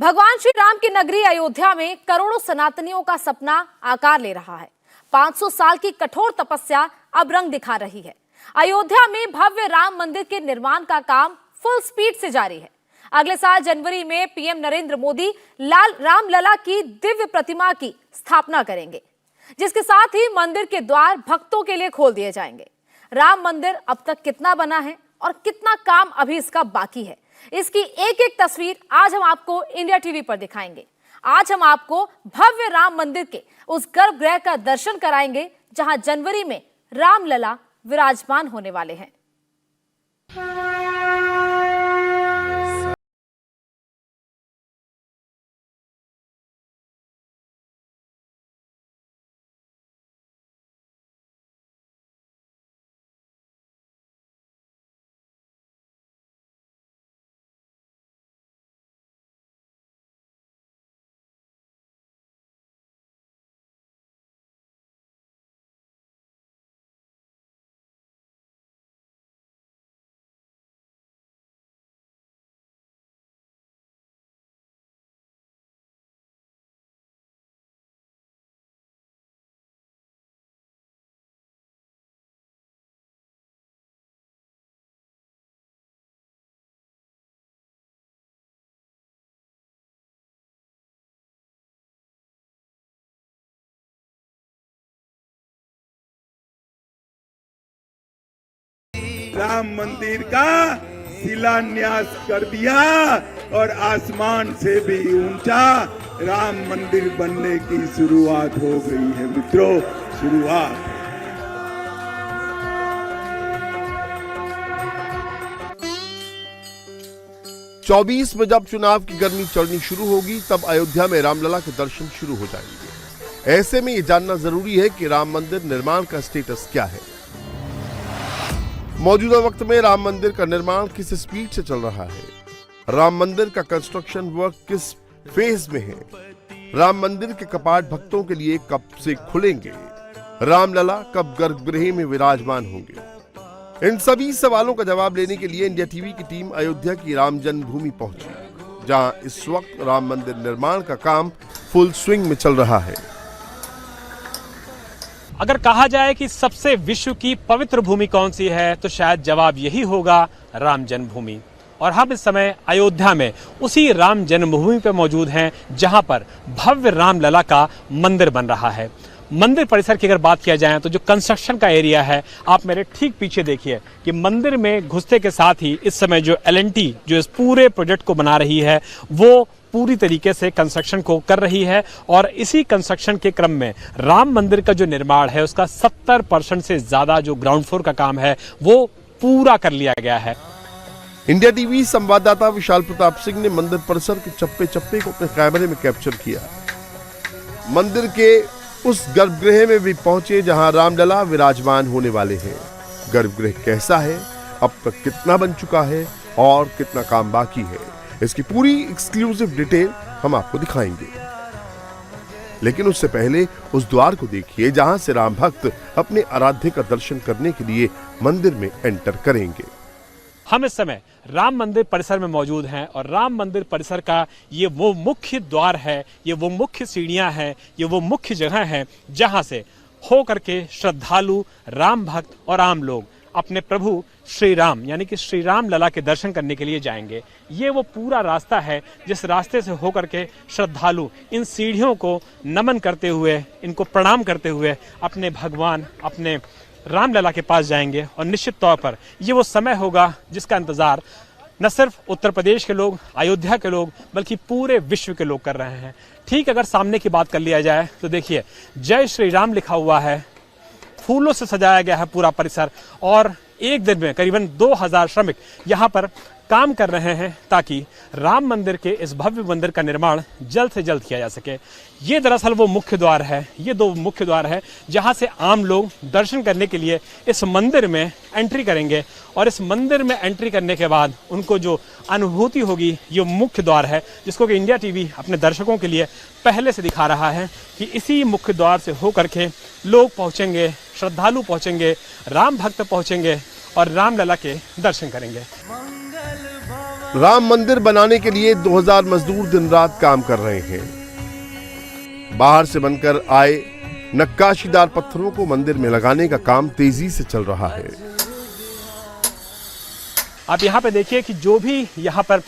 भगवान श्री राम की नगरी अयोध्या में करोड़ों सनातनियों का सपना आकार ले रहा है। 500 साल की कठोर तपस्या अब रंग दिखा रही है। अयोध्या में भव्य राम मंदिर के निर्माण का काम फुल स्पीड से जारी है। अगले साल जनवरी में पीएम नरेंद्र मोदी रामलला की दिव्य प्रतिमा की स्थापना करेंगे, जिसके साथ ही मंदिर के द्वार भक्तों के लिए खोल दिए जाएंगे। राम मंदिर अब तक कितना बना है और कितना काम अभी इसका बाकी है, इसकी एक एक तस्वीर आज हम आपको इंडिया टीवी पर दिखाएंगे। आज हम आपको भव्य राम मंदिर के उस गर्भगृह का दर्शन कराएंगे जहां जनवरी में रामलला विराजमान होने वाले हैं। राम मंदिर का शिलान्यास कर दिया और आसमान से भी ऊंचा राम मंदिर बनने की शुरुआत हो गई है। मित्रों, शुरुआत। चौबीस में जब चुनाव की गर्मी चढ़नी शुरू होगी, तब अयोध्या में रामलला के दर्शन शुरू हो जाएंगे। ऐसे में ये जानना जरूरी है कि राम मंदिर निर्माण का स्टेटस क्या है। मौजूदा वक्त में राम मंदिर का निर्माण किस स्पीड से चल रहा है, राम मंदिर का कंस्ट्रक्शन वर्क किस फेज में है, राम मंदिर के कपाट भक्तों के लिए कब से खुलेंगे, रामलला कब गर्भगृह में विराजमान होंगे। इन सभी सवालों का जवाब लेने के लिए इंडिया टीवी की टीम अयोध्या की राम जन्मभूमि पहुंची, जहां इस वक्त राम मंदिर निर्माण का काम फुल स्विंग में चल रहा है। अगर कहा जाए कि सबसे विश्व की पवित्र भूमि कौन सी है, तो शायद जवाब यही होगा, राम जन्मभूमि। और हम इस समय अयोध्या में उसी राम जन्मभूमि पर मौजूद हैं, जहां पर भव्य रामलला का मंदिर बन रहा है। मंदिर परिसर की अगर बात किया जाए तो जो कंस्ट्रक्शन का एरिया है, आप मेरे ठीक पीछे देखिए कि मंदिर में घुसते के साथ ही इस समय जो L&T जो इस पूरे प्रोजेक्ट को बना रही है, वो पूरी तरीके से कंस्ट्रक्शन को कर रही है। और इसी कंस्ट्रक्शन के क्रम में राम मंदिर का जो निर्माण है, उसका 70% से ज्यादा जो ग्राउंड फ्लोर का काम है, वो पूरा कर लिया गया है। इंडिया टीवी संवाददाता विशाल प्रताप सिंह ने मंदिर परिसर के चप्पे चप्पे को अपने कैमरे में कैप्चर किया। मंदिर के उस गर्भगृह में भी पहुंचे जहां रामलला विराजमान होने वाले हैं। गर्भगृह कैसा है, अब तक कितना बन चुका है और कितना काम बाकी है, इसकी पूरी एक्सक्लूसिव डिटेल हम आपको दिखाएंगे। लेकिन उससे पहले उस द्वार को देखिए जहां से राम भक्त अपने आराध्य का दर्शन करने के लिए मंदिर में एंटर करेंगे। हम इस समय राम मंदिर परिसर में मौजूद हैं और राम मंदिर परिसर का ये वो मुख्य द्वार है, ये वो मुख्य सीढ़ियां हैं, ये वो मुख्य जगह है जहां से हो करके श्रद्धालु, राम भक्त और आम लोग अपने प्रभु श्री राम यानी कि श्री राम लला के दर्शन करने के लिए जाएंगे। ये वो पूरा रास्ता है जिस रास्ते से होकर के श्रद्धालु इन सीढ़ियों को नमन करते हुए, इनको प्रणाम करते हुए अपने भगवान, अपने रामलला के पास जाएंगे। और निश्चित तौर पर ये वो समय होगा जिसका इंतजार न सिर्फ उत्तर प्रदेश के लोग, अयोध्या के लोग, बल्कि पूरे विश्व के लोग कर रहे हैं। ठीक अगर सामने की बात कर लिया जाए तो देखिए, जय श्री राम लिखा हुआ है, फूलों से सजाया गया है पूरा परिसर और एक दिन में करीबन 2000 श्रमिक यहाँ पर काम कर रहे हैं ताकि राम मंदिर के इस भव्य मंदिर का निर्माण जल्द से जल्द किया जा सके। ये दरअसल वो मुख्य द्वार है, ये दो मुख्य द्वार है जहां से आम लोग दर्शन करने के लिए इस मंदिर में एंट्री करेंगे। और इस मंदिर में एंट्री करने के बाद उनको जो अनुभूति होगी, ये मुख्य द्वार है जिसको कि इंडिया टीवी अपने दर्शकों के लिए पहले से दिखा रहा है कि इसी मुख्य द्वार से होकर के लोग पहुंचेंगे, श्रद्धालु पहुंचेंगे, राम भक्त पहुंचेंगे और रामलला के दर्शन करेंगे। राम मंदिर बनाने के लिए 2000 मजदूर दिन रात काम कर रहे हैं। बाहर से बनकर आए नक्काशीदार पत्थरों को मंदिर में लगाने का काम तेजी से चल रहा है। आप यहाँ पे देखिए कि जो भी यहाँ पर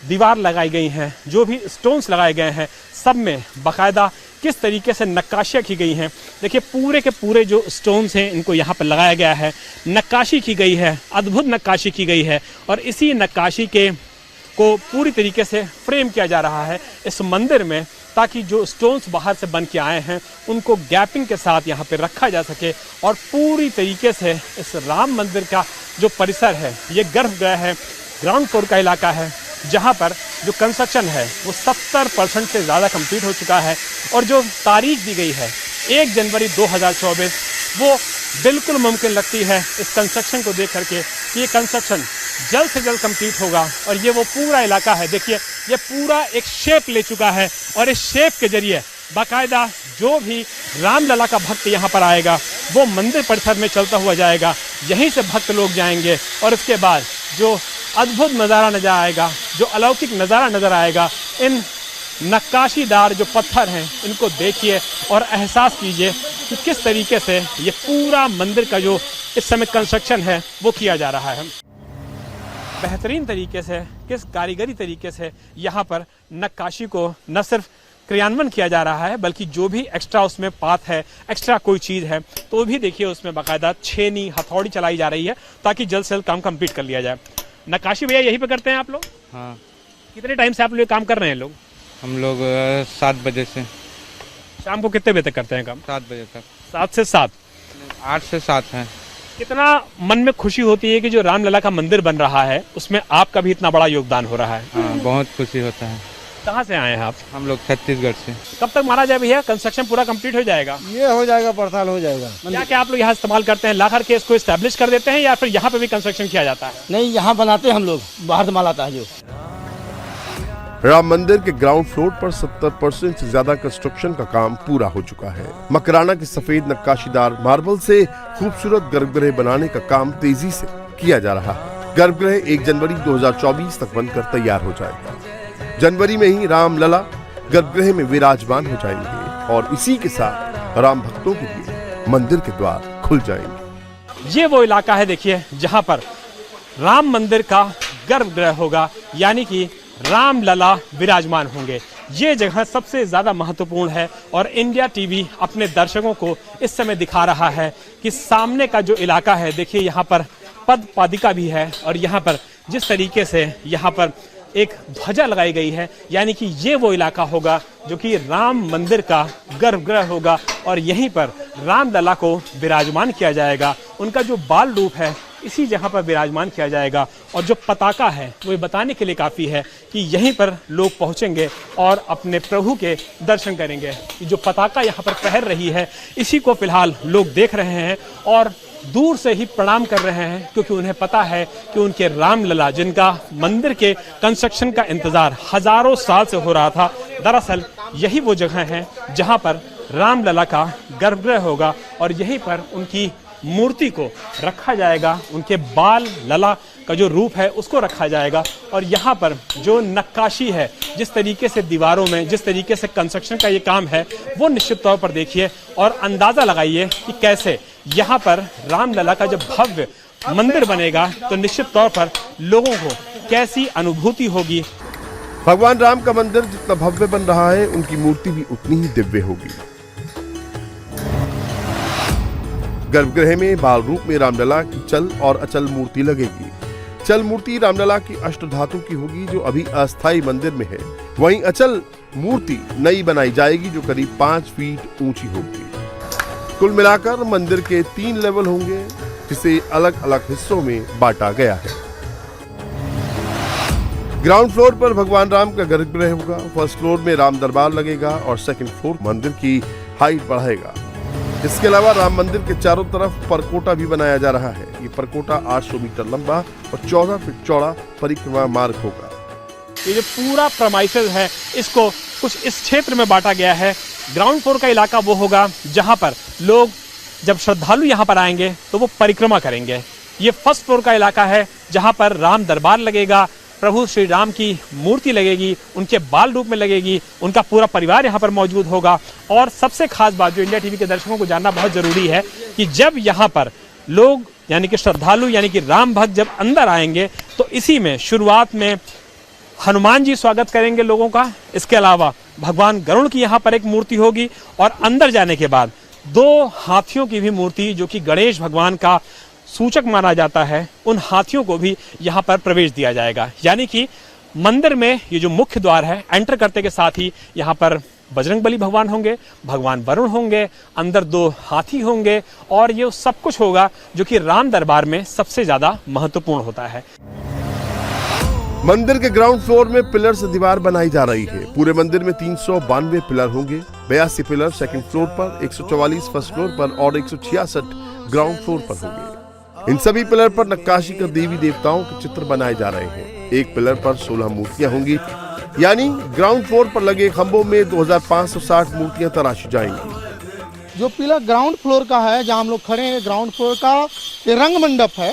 दीवार लगाई गई हैं, जो भी स्टोन्स लगाए गए हैं, सब में बाकायदा किस तरीके से नक्काशियाँ की गई हैं। देखिए पूरे के पूरे जो स्टोन्स हैं इनको यहाँ पर लगाया गया है, नक्काशी की गई है, अद्भुत नक्काशी की गई है और इसी नक्काशी को पूरी तरीके से फ्रेम किया जा रहा है इस मंदिर में, ताकि जो स्टोन्स बाहर से बन के आए हैं उनको गैपिंग के साथ यहाँ पे रखा जा सके और पूरी तरीके से इस राम मंदिर का जो परिसर है, ये गर्भगृह है, ग्राउंड फ्लोर का इलाका है, जहाँ पर जो कंस्ट्रक्शन है वो 70% से ज़्यादा कंप्लीट हो चुका है और जो तारीख दी गई है 1 जनवरी 2024 वो बिल्कुल मुमकिन लगती है इस कंस्ट्रक्शन को देख करके कि ये कंस्ट्रक्शन जल्द से जल्द कंप्लीट होगा। और ये वो पूरा इलाका है, देखिए ये पूरा एक शेप ले चुका है और इस शेप के जरिए बाकायदा जो भी रामलला का भक्त यहाँ पर आएगा वो मंदिर परिसर में चलता हुआ जाएगा, यहीं से भक्त लोग जाएंगे और उसके बाद जो अद्भुत नज़ारा नजर आएगा, जो अलौकिक नज़ारा नज़र आएगा, इन नक्काशीदार जो पत्थर हैं इनको देखिए और एहसास कीजिए कि किस तरीके से ये पूरा मंदिर का जो इस समय कंस्ट्रक्शन है वो किया जा रहा है। बेहतरीन तरीके से, किस कारीगरी तरीके से यहाँ पर नक्काशी को न सिर्फ क्रियान्वयन किया जा रहा है बल्कि जो भी एक्स्ट्रा उसमें पात है, एक्स्ट्रा कोई चीज़ है तो भी देखिए उसमें बाकायदा छेनी हथौड़ी चलाई जा रही है ताकि जल्द से जल्द काम कंप्लीट कर लिया जाए। नक्काशी भैया यहीं पे करते हैं आप लोग? हाँ। कितने टाइम से आप लोग काम कर रहे हैं लोग? हम लोग 7 बजे से। शाम को कितने बजे तक करते हैं काम? 7 बजे तक। 7 से 7? 8 से 7 है। कितना मन में खुशी होती है कि जो रामलला का मंदिर बन रहा है उसमें आपका भी इतना बड़ा योगदान हो रहा है। हाँ, बहुत खुशी होता है। कहाँ से आए हैं आप? हम लोग छत्तीसगढ़ से। कब तक मारा जाए भैया कंस्ट्रक्शन पूरा कंप्लीट हो जाएगा? ये हो जाएगा, पड़ताल हो जाएगा। क्या क्या आप लोग यहाँ इस्तेमाल करते हैं? ला करके इसको एस्टेब्लिश कर देते हैं या फिर यहाँ पे भी कंस्ट्रक्शन किया जाता है? नहीं, यहाँ बनाते हैं हम लोग, बाहर से माल आता है जो। राम मंदिर के ग्राउंड फ्लोर पर 70% से ज्यादा कंस्ट्रक्शन का काम पूरा हो चुका है। मकराना की सफेद नक्काशीदार मार्बल से खूबसूरत गर्भगृह बनाने का काम तेजी से किया जा रहा है। गर्भगृह 1 जनवरी 2024 तक बनकर तैयार हो जाएगा। जनवरी में ही रामलला गर्भगृह में विराजमान हो जाएंगे और इसी के साथ राम भक्तों के लिए मंदिर के द्वार खुल जाएंगे। ये वो इलाका है देखिए जहां पर राम मंदिर का गर्भगृह होगा, यानी कि रामलला विराजमान होंगे। ये जगह सबसे ज्यादा महत्वपूर्ण है और इंडिया टीवी अपने दर्शकों को इस समय दिखा रहा है कि सामने का जो इलाका है, देखिए यहाँ पर पद पादिका भी है और यहाँ पर जिस तरीके से यहाँ पर एक ध्वजा लगाई गई है, यानी कि ये वो इलाका होगा जो कि राम मंदिर का गर्भगृह होगा और यहीं पर रामलला को विराजमान किया जाएगा। उनका जो बाल रूप है इसी जगह पर विराजमान किया जाएगा और जो पताका है वो बताने के लिए काफ़ी है कि यहीं पर लोग पहुंचेंगे और अपने प्रभु के दर्शन करेंगे। जो पताका यहाँ पर फहर रही है इसी को फिलहाल लोग देख रहे हैं और दूर से ही प्रणाम कर रहे हैं, क्योंकि उन्हें पता है कि उनके रामलला, जिनका मंदिर के कंस्ट्रक्शन का इंतजार हजारों साल से हो रहा था, दरअसल यही वो जगह है जहां पर रामलला का गर्भगृह होगा और यहीं पर उनकी मूर्ति को रखा जाएगा, उनके बाल लला का जो रूप है उसको रखा जाएगा और यहाँ पर जो नक्काशी है, जिस तरीके से दीवारों में, जिस तरीके से कंस्ट्रक्शन का ये काम है, वो निश्चित तौर पर देखिए और अंदाज़ा लगाइए कि कैसे यहाँ पर रामलला का जब भव्य मंदिर बनेगा तो निश्चित तौर पर लोगों को कैसी अनुभूति होगी। भगवान राम का मंदिर जितना भव्य बन रहा है, उनकी मूर्ति भी उतनी ही दिव्य होगी। गर्भगृह में बाल रूप में रामलला की चल और अचल मूर्ति लगेगी। चल मूर्ति रामलला की अष्टधातु की होगी जो अभी अस्थायी मंदिर में है। वहीं अचल मूर्ति नई बनाई जाएगी जो करीब 5 फीट ऊंची होगी। कुल मिलाकर मंदिर के 3 लेवल होंगे जिसे अलग अलग हिस्सों में बांटा गया है। ग्राउंड फ्लोर पर भगवान राम का गर्भगृह होगा, फर्स्ट फ्लोर में राम दरबार लगेगा और सेकंड फ्लोर मंदिर की हाइट बढ़ाएगा। इसके अलावा राम मंदिर के चारों तरफ परकोटा भी बनाया जा रहा है। ये परकोटा 800 मीटर लंबा और 14 फीट चौड़ा परिक्रमा मार्ग होगा। ये जो पूरा प्रेमाइसेस है इसको कुछ इस क्षेत्र में बांटा गया है। ग्राउंड फ्लोर का इलाका वो होगा जहां पर लोग, जब श्रद्धालु यहां पर आएंगे तो वो परिक्रमा करेंगे। ये फर्स्ट फ्लोर का इलाका है जहां पर राम दरबार लगेगा, प्रभु श्री राम की मूर्ति लगेगी, उनके बाल रूप में लगेगी, उनका पूरा परिवार यहाँ पर मौजूद होगा। और सबसे खास बात जो इंडिया टीवी के दर्शकों को जानना बहुत जरूरी है कि जब यहाँ पर लोग यानी कि श्रद्धालु यानी कि राम भक्त जब अंदर आएंगे तो इसी में शुरुआत में हनुमान जी स्वागत करेंगे लोगों का। इसके अलावा भगवान गरुड़ की यहाँ पर एक मूर्ति होगी और अंदर जाने के बाद 2 हाथियों की भी मूर्ति जो कि गणेश भगवान का सूचक माना जाता है, उन हाथियों को भी यहाँ पर प्रवेश दिया जाएगा। यानी कि मंदिर में ये जो मुख्य द्वार है, एंटर करते के साथ ही यहाँ पर बजरंगबली भगवान होंगे, भगवान वरुण होंगे, अंदर 2 हाथी होंगे और ये सब कुछ होगा जो कि राम दरबार में सबसे ज्यादा महत्वपूर्ण होता है। मंदिर के ग्राउंड फ्लोर में पिलर से दीवार बनाई जा रही है। पूरे मंदिर में 392 पिलर होंगे, 82 पिलर सेकंड फ्लोर पर, 144 फर्स्ट फ्लोर पर और 166 ग्राउंड फ्लोर पर होंगे। इन सभी पिलर पर नक्काशी कर देवी देवताओं के चित्र बनाए जा रहे हैं। एक पिलर पर 16 मूर्तियां होंगी, यानी ग्राउंड फ्लोर पर लगे खंभों में 2560 मूर्तियां तराशी जाएंगी। जो पिलर ग्राउंड फ्लोर का है, जहाँ हम लोग खड़े हैं, ग्राउंड फ्लोर का ये रंग मंडप है।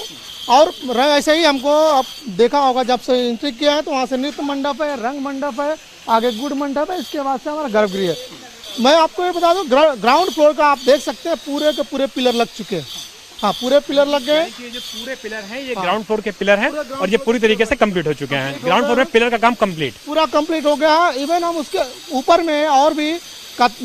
और ऐसे ही हमको अब देखा होगा, जब से एंट्री किया है तो वहाँ से नृत्य मंडप है, रंग मंडप है, आगे गुड़ मंडप है, इसके बाद से हमारा गर्भगृह है। मैं आपको ये बता दूं, ग्राउंड फ्लोर का आप देख सकते हैं पूरे के पूरे पिलर लग चुके हैं। हाँ, पूरे पिलर लग गए। ये जो पूरे पिलर हैं ये ग्राउंड फ्लोर के पिलर हैं और ये पूरी तरीके से कंप्लीट हो चुके हैं। ग्राउंड फ्लोर में पिलर का काम कंप्लीट पूरा कंप्लीट हो गया है। इवन हम उसके ऊपर में और भी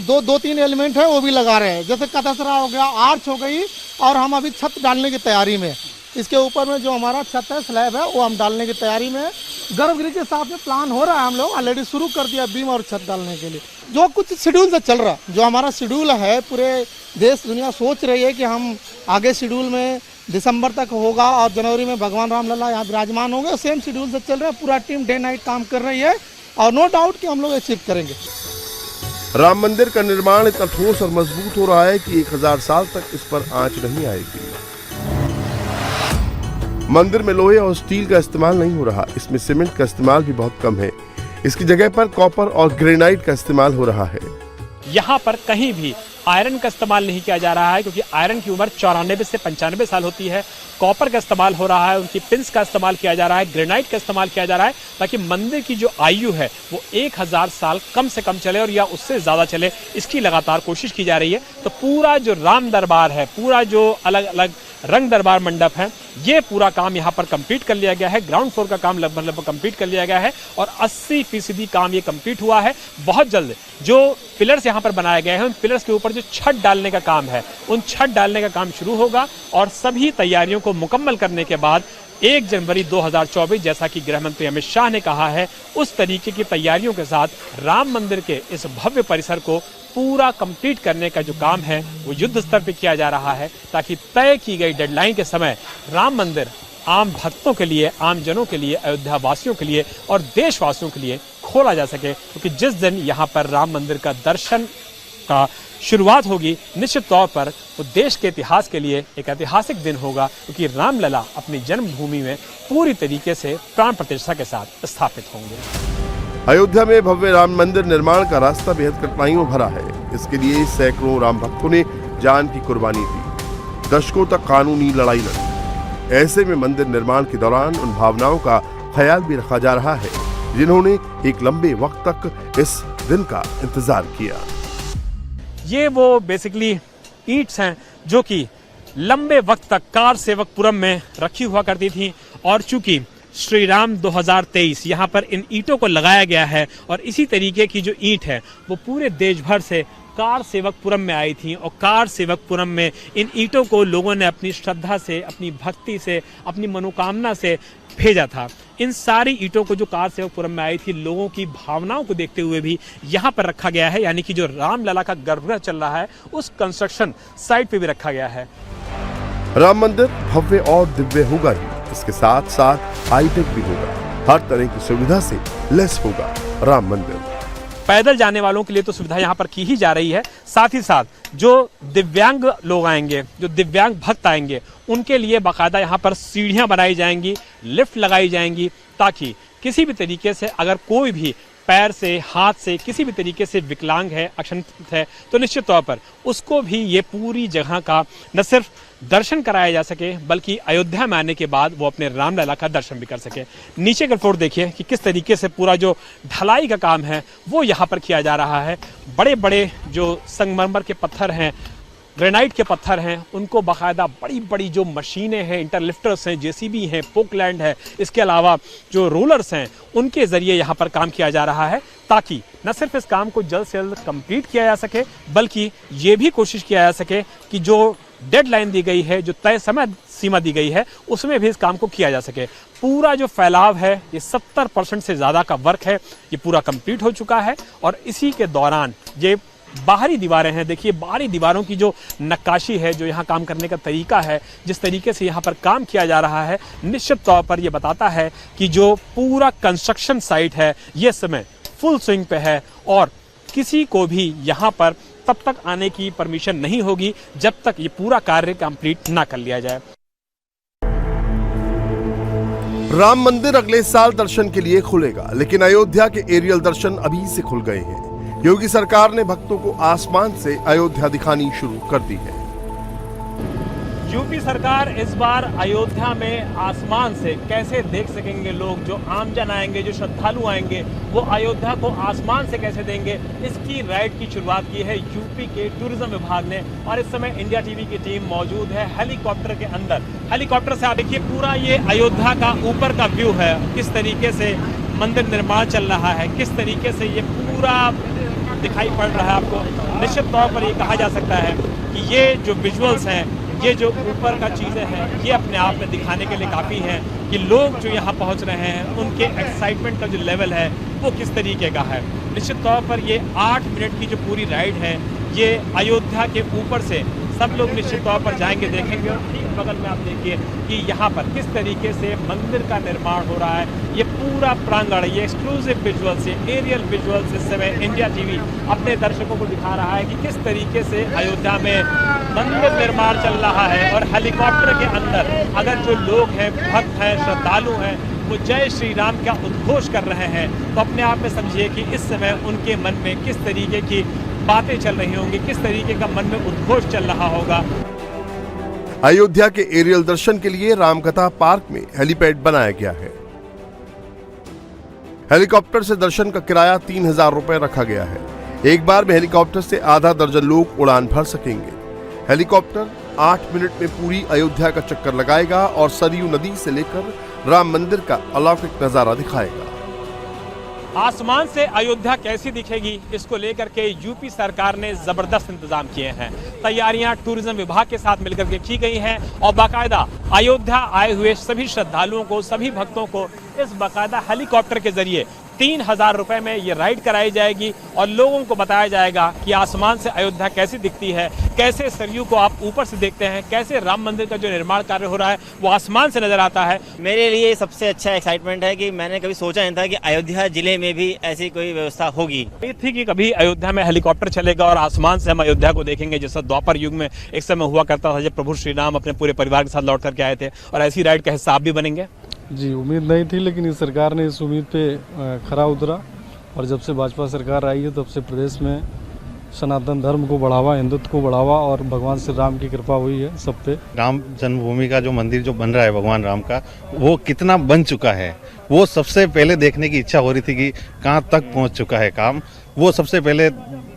2-3 एलिमेंट है वो भी लगा रहे हैं, जैसे कतसरा हो गया, आर्च हो गई, और हम अभी छत डालने की तैयारी में। इसके ऊपर में जो हमारा छत है, स्लैब है, वो हम डालने की तैयारी में। गर्भगृह के साथ में प्लान हो रहा है, हम लोग ऑलरेडी शुरू कर दिया बीम और छत डालने के लिए। जो कुछ शेड्यूल से चल रहा, जो हमारा शेड्यूल है, पूरे देश दुनिया सोच रही है कि हम आगे शेड्यूल में दिसंबर तक होगा और जनवरी में भगवान रामलला यहाँ विराजमान होंगे। सेम शेड्यूल से चल रहा है, पूरा टीम डे नाइट काम कर रही है और नो डाउट कि हम लोग अचीव करेंगे। राम मंदिर का निर्माण इतना ठोस और मजबूत हो रहा है कि 1000 साल तक इस पर आंच नहीं आएगी। मंदिर में लोहे और स्टील का इस्तेमाल नहीं हो रहा, इसमें सीमेंट का इस्तेमाल भी बहुत कम है। इसकी जगह पर कॉपर और ग्रेनाइट का इस्तेमाल हो रहा है। यहाँ पर कहीं भी आयरन का इस्तेमाल नहीं किया जा रहा है, क्योंकि आयरन की उम्र 94 से 95 साल होती है। कॉपर का इस्तेमाल हो रहा है, उनकी पिंस का इस्तेमाल किया जा रहा है, ग्रेनाइट का इस्तेमाल किया जा रहा है, ताकि मंदिर की जो आयु है वो 1000 साल कम से कम चले और या उससे ज़्यादा चले, इसकी लगातार कोशिश की जा रही है। तो पूरा जो राम दरबार है, पूरा जो अलग अलग रंग दरबार मंडप है, ये पूरा काम यहाँ पर कंप्लीट कर लिया गया है। ग्राउंड फ्लोर का काम लगभग कंप्लीट कर लिया गया है और 80% काम ये कंप्लीट हुआ है। बहुत जल्द जो पिलर्स यहाँ पर बनाए गए हैं, उन पिलर्स के ऊपर जो छत डालने का काम है, उन छत डालने का काम शुरू होगा और सभी तैयारियों को मुकम्मल करने के बाद 1 जनवरी 2024, जैसा कि गृह मंत्री अमित शाह ने कहा है, उस तरीके की तैयारियों के साथ राम मंदिर के इस भव्य परिसर को पूरा कंप्लीट करने का जो काम है वो युद्ध स्तर पर किया जा रहा है, ताकि तय की गई डेडलाइन के समय राम मंदिर आम भक्तों के लिए, आम जनों के लिए, अयोध्या वासियों के लिए और देशवासियों के लिए खोला जा सके। क्योंकि जिस दिन यहाँ पर राम मंदिर का दर्शन का शुरुआत होगी, निश्चित तौर पर वो देश के इतिहास के लिए एक ऐतिहासिक दिन होगा, क्योंकि रामलला अपनी जन्मभूमि में पूरी तरीके से प्राण प्रतिष्ठा के साथ स्थापित होंगे। अयोध्या में भव्य राम मंदिर निर्माण का रास्ता बेहद कठिनाइयों भरा है। इसके लिए सैकड़ों राम भक्तों ने जान की कुर्बानी दी, दशकों तक कानूनी लड़ाई लड़ी। ऐसे में मंदिर निर्माण के दौरान उन भावनाओं का ख्याल भी रखा जा रहा है जिन्होंने एक लंबे वक्त तक इस दिन का इंतजार किया। ये वो बेसिकली ईंट्स हैं जो कि लंबे वक्त तक कार सेवकपुरम में रखी हुआ करती थी, और चूंकि श्री राम 2023 यहाँ पर इन ईंटों को लगाया गया है और इसी तरीके की जो ईंट है वो पूरे देश भर से कार सेवकपुरम में आई थी और कार सेवकपुरम में इन ईंटों को लोगों ने अपनी श्रद्धा से, अपनी भक्ति से, अपनी मनोकामना से भेजा था। इन सारी ईंटों को जो कार सेवकपुरम में आई थी, लोगों की भावनाओं को देखते हुए भी यहाँ पर रखा गया है, यानी कि जो रामलला का गर्भगृह चल रहा है उस कंस्ट्रक्शन साइट पे भी रखा गया है। राम मंदिर भव्य और दिव्य होगा ही, इसके साथ साथ हाईटेक भी होगा। हर तरह की सुविधा से लैस होगा राम मंदिर। पैदल जाने वालों के लिए तो सुविधा यहाँ पर की ही जा रही है, साथ ही साथ जो दिव्यांग लोग आएंगे, जो दिव्यांग भक्त आएंगे, उनके लिए बाकायदा यहाँ पर सीढ़ियाँ बनाई जाएंगी, लिफ्ट लगाई जाएंगी, ताकि किसी भी तरीके से अगर कोई भी पैर से, हाथ से किसी भी तरीके से विकलांग है, अक्षमता है, तो निश्चित तौर पर उसको भी ये पूरी जगह का न सिर्फ दर्शन कराया जा सके बल्कि अयोध्या में आने के बाद वो अपने रामलला का दर्शन भी कर सके। नीचे का फ्लोर देखिए कि किस तरीके से पूरा जो ढलाई का काम है वो यहाँ पर किया जा रहा है। बड़े बड़े जो संगमरमर के पत्थर हैं, ग्रेनाइट के पत्थर हैं, उनको बाकायदा बड़ी बड़ी जो मशीनें हैं, इंटरलिफ्टर्स हैं, जेसीबी हैं, पोकलैंड है, इसके अलावा जो रोलर्स हैं, उनके ज़रिए यहाँ पर काम किया जा रहा है ताकि न सिर्फ इस काम को जल्द से जल्द कंप्लीट किया जा सके बल्कि ये भी कोशिश किया जा सके कि जो डेडलाइन दी गई है, जो तय समय सीमा दी गई है, उसमें भी इस काम को किया जा सके। पूरा जो फैलाव है ये 70% से ज़्यादा का वर्क है, ये पूरा कंप्लीट हो चुका है और इसी के दौरान ये बाहरी दीवारें हैं, देखिए बाहरी दीवारों की जो नक्काशी है, जो यहाँ काम करने का तरीका है, जिस तरीके से यहाँ पर काम किया जा रहा है, निश्चित तौर पर ये बताता है कि जो पूरा कंस्ट्रक्शन साइट है ये समय फुल स्विंग पे है और किसी को भी यहाँ पर तब तक आने की परमिशन नहीं होगी जब तक ये पूरा कार्य कंप्लीट ना कर लिया जाए। राम मंदिर अगले साल दर्शन के लिए खुलेगा, लेकिन अयोध्या के एरियल दर्शन अभी से खुल गए हैं। योगी सरकार ने भक्तों को आसमान से अयोध्या दिखानी शुरू कर दी है। यूपी सरकार इस बार अयोध्या में आसमान से कैसे देख सकेंगे लोग, जो आमजन आएंगे, जो श्रद्धालु आएंगे, वो अयोध्या को आसमान से कैसे देंगे, इसकी राइड की शुरुआत की है यूपी के टूरिज्म विभाग ने। और इस समय इंडिया टीवी की टीम मौजूद है हेलीकॉप्टर के अंदर। हेलीकॉप्टर से आप देखिए पूरा ये अयोध्या का ऊपर का व्यू है, किस तरीके से मंदिर निर्माण चल रहा है, किस तरीके से ये पूरा दिखाई पड़ रहा है आपको। निश्चित तौर पर ये कहा जा सकता है कि ये जो विजुअल्स हैं, ये जो ऊपर का चीज़ें हैं, ये अपने आप में दिखाने के लिए काफ़ी है कि लोग जो यहाँ पहुँच रहे हैं उनके एक्साइटमेंट का जो लेवल है वो किस तरीके का है। निश्चित तौर पर ये 8 मिनट की जो पूरी राइड है ये अयोध्या के ऊपर से सब लोग निश्चित तौर पर जाएंगे, देखेंगे। और ठीक बगल में आप देखिए कि यहाँ पर किस तरीके से मंदिर का निर्माण हो रहा है। ये पूरा प्रांगण, ये एक्सक्लूसिव विजुअल्स, ये एरियल विजुअल्स इस समय इंडिया टीवी अपने दर्शकों को दिखा रहा है कि किस तरीके से अयोध्या में मंदिर निर्माण चल रहा है। और हेलीकॉप्टर के अंदर अगर जो लोग हैं, भक्त हैं, श्रद्धालु हैं, वो जय श्री राम का उद्घोष कर रहे हैं, तो अपने आप में समझिए कि इस समय उनके मन में किस तरीके की बातें चल रही होंगी, किस तरीके का मन में उद्घोष चल रहा होगा। अयोध्या के एरियल दर्शन के लिए रामकथा पार्क में हेलीपैड बनाया गया है। हेलीकॉप्टर से दर्शन का किराया 3000 रुपए रखा गया है। एक बार में हेलीकॉप्टर से आधा दर्जन लोग उड़ान भर सकेंगे। हेलीकॉप्टर 8 मिनट में पूरी अयोध्या का चक्कर लगाएगा और सरयू नदी से लेकर राम मंदिर का अलौकिक नजारा दिखाएगा। आसमान से अयोध्या कैसी दिखेगी, इसको लेकर के यूपी सरकार ने जबरदस्त इंतजाम किए हैं। तैयारियां टूरिज्म विभाग के साथ मिलकर के की गई हैं और बाकायदा अयोध्या आए हुए सभी श्रद्धालुओं को, सभी भक्तों को इस बाकायदा हेलीकॉप्टर के जरिए 3000 रुपए में ये राइड कराई जाएगी और लोगों को बताया जाएगा कि आसमान से अयोध्या कैसी दिखती है, कैसे सरयू को आप ऊपर से देखते हैं, कैसे राम मंदिर का जो निर्माण कार्य हो रहा है वो आसमान से नजर आता है। मेरे लिए सबसे अच्छा एक्साइटमेंट है कि मैंने कभी सोचा नहीं था कि अयोध्या जिले में भी ऐसी कोई व्यवस्था होगी। ये थी कि कभी अयोध्या में हेलीकॉप्टर चलेगा और आसमान से हम अयोध्या को देखेंगे, जैसा द्वापर युग में एक समय हुआ करता था जब प्रभु श्री राम अपने पूरे परिवार के साथ लौट करके आए थे। और ऐसी राइड का हिस्सा आप भी बनेंगे? जी, उम्मीद नहीं थी, लेकिन इस सरकार ने इस उम्मीद पे खरा उतरा और जब से भाजपा सरकार आई है तब से प्रदेश में सनातन धर्म को बढ़ावा, हिंदुत्व को बढ़ावा और भगवान श्री राम की कृपा हुई है सब पे। राम जन्मभूमि का जो मंदिर जो बन रहा है भगवान राम का, वो कितना बन चुका है, वो सबसे पहले देखने की इच्छा हो रही थी कि कहाँ तक पहुँच चुका है काम। वो सबसे पहले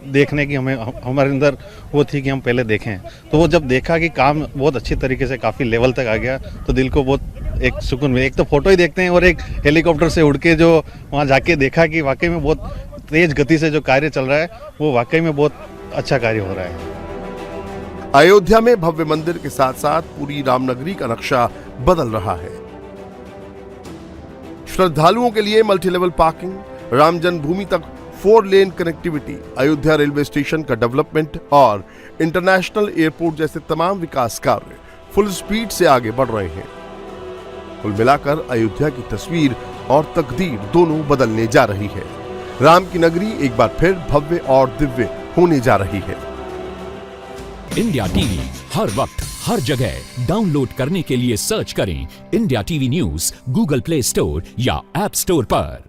देखने की हमारे अंदर वो थी कि हम पहले देखें। तो वो जब देखा कि काम बहुत अच्छी तरीके से काफ़ी लेवल तक आ गया तो दिल को बहुत एक सुकून मिला। एक तो फोटो ही देखते हैं और एक हेलीकॉप्टर से उड़ के जो वहाँ जाके देखा कि वाकई में बहुत तेज गति से जो कार्य चल रहा है वो वाकई में बहुत अच्छा कार्य हो रहा है। अयोध्या में भव्य मंदिर के साथ साथ पूरी रामनगरी का नक्शा बदल रहा है। श्रद्धालुओं के लिए मल्टी लेवल पार्किंग, राम जन्मभूमि तक 4 लेन कनेक्टिविटी, अयोध्या रेलवे स्टेशन का डेवलपमेंट और इंटरनेशनल एयरपोर्ट जैसे तमाम विकास कार्य फुल स्पीड से आगे बढ़ रहे हैं। कुल मिलाकर अयोध्या की तस्वीर और तकदीर दोनों बदलने जा रही है। राम की नगरी एक बार फिर भव्य और दिव्य होने जा रही है। इंडिया टीवी हर वक्त हर जगह डाउनलोड करने के लिए सर्च करें India TV news Google play store या ऐप स्टोर पर।